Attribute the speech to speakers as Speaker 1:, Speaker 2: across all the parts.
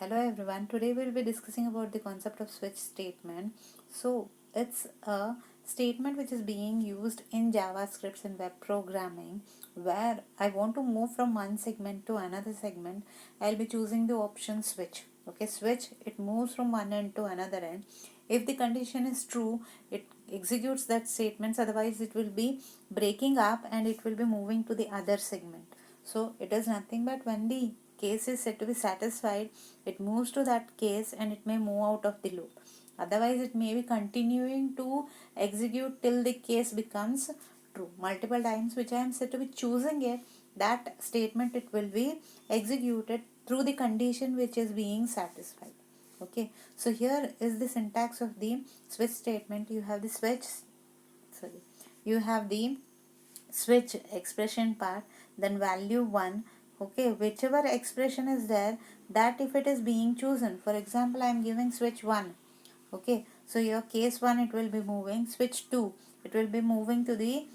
Speaker 1: Hello everyone. Today we'll be discussing about the concept of switch statement. So it's a statement which is being used in JavaScript and web programming where I want to move from one segment to another segment. I'll be choosing the option switch. Okay, switch, it moves from one end to another end. If the condition is true, it executes that statement, otherwise it will be breaking up and it will be moving to the other segment. So it is nothing but when the case is said to be satisfied, it moves to that case and it may move out of the loop. Otherwise, it may be continuing to execute till the case becomes true. Multiple times which I am said to be choosing it, that statement it will be executed through the condition which is being satisfied. Okay, so here is the syntax of the switch statement. You have the switch expression part, then value 1. Okay, whichever expression is there, that if it is being chosen, for example I am giving switch 1. Okay, so your case 1 it will be moving, switch 2 it will be moving to the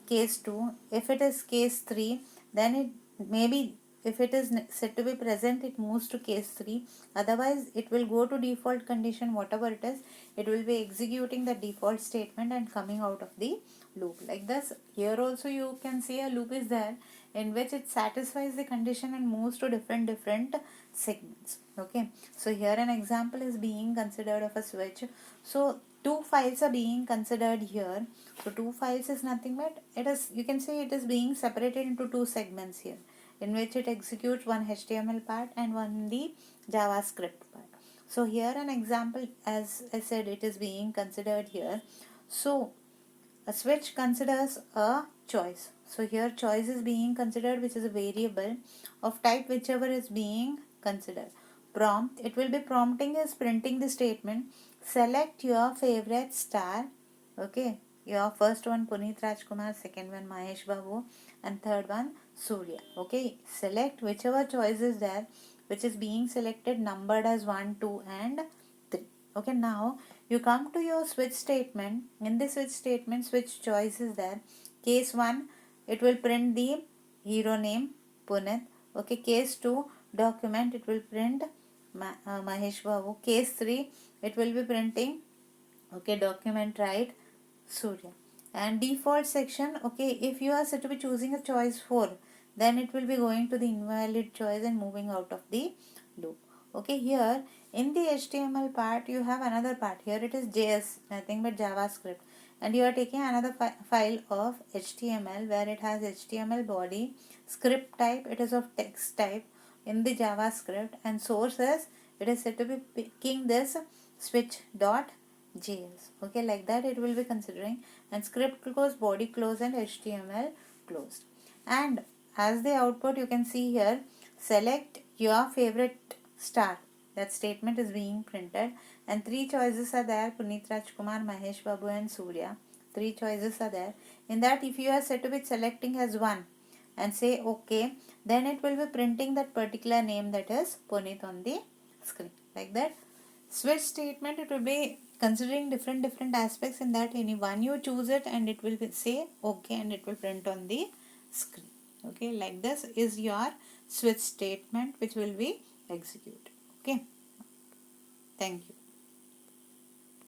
Speaker 1: case 2. If it is case 3, then it maybe, if it is said to be present, it moves to case 3. Otherwise it will go to default condition, whatever it is, it will be executing the default statement and coming out of the loop. Like this, here also you can see a loop is there in which it satisfies the condition and moves to different segments. Okay, so here an example is being considered of a switch. So two files are being considered here. So two files is nothing but, it is, you can say it is being separated into two segments here, in which it executes one HTML part and one the JavaScript part. So here an example, as I said, it is being considered here. So a switch considers a choice. So here choice is being considered, which is a variable of type whichever is being considered. Prompt, it will be prompting is printing the statement, select your favorite star. Okay, your first one Puneet Rajkumar, second one Mahesh Babu, and third one Surya. Okay, select whichever choice is there, which is being selected, numbered as 1, 2 and 3. Okay, now you come to your switch statement. In the switch statement, switch choice is there. Case 1, it will print the hero name Puneet. Okay, case 2, document, it will print Mahesh Babu. Case 3, it will be printing, okay, document right, Surya. And default section, okay, if you are set to be choosing a choice 4, then it will be going to the invalid choice and moving out of the loop. Okay, here in the HTML part you have another part. Here it is JS, nothing but JavaScript, and you are taking another file of HTML where it has HTML body, script type, it is of text type in the JavaScript, and source is, it is set to be picking this switch.js. Okay, like that it will be considering, and script close, body close, and HTML closed. And as the output you can see here, select your favorite star, that statement is being printed, and three choices are there, Puneet Rajkumar, Mahesh Babu and Surya. Three choices are there. In that, if you are set to be selecting as 1 and say OK, then it will be printing that particular name, that is Puneet, on the screen. Like that, switch statement, it will be considering different aspects. In that, any one you choose it and it will say OK and it will print on the screen. Okay, like this is your switch statement which will be executed. Okay, thank you.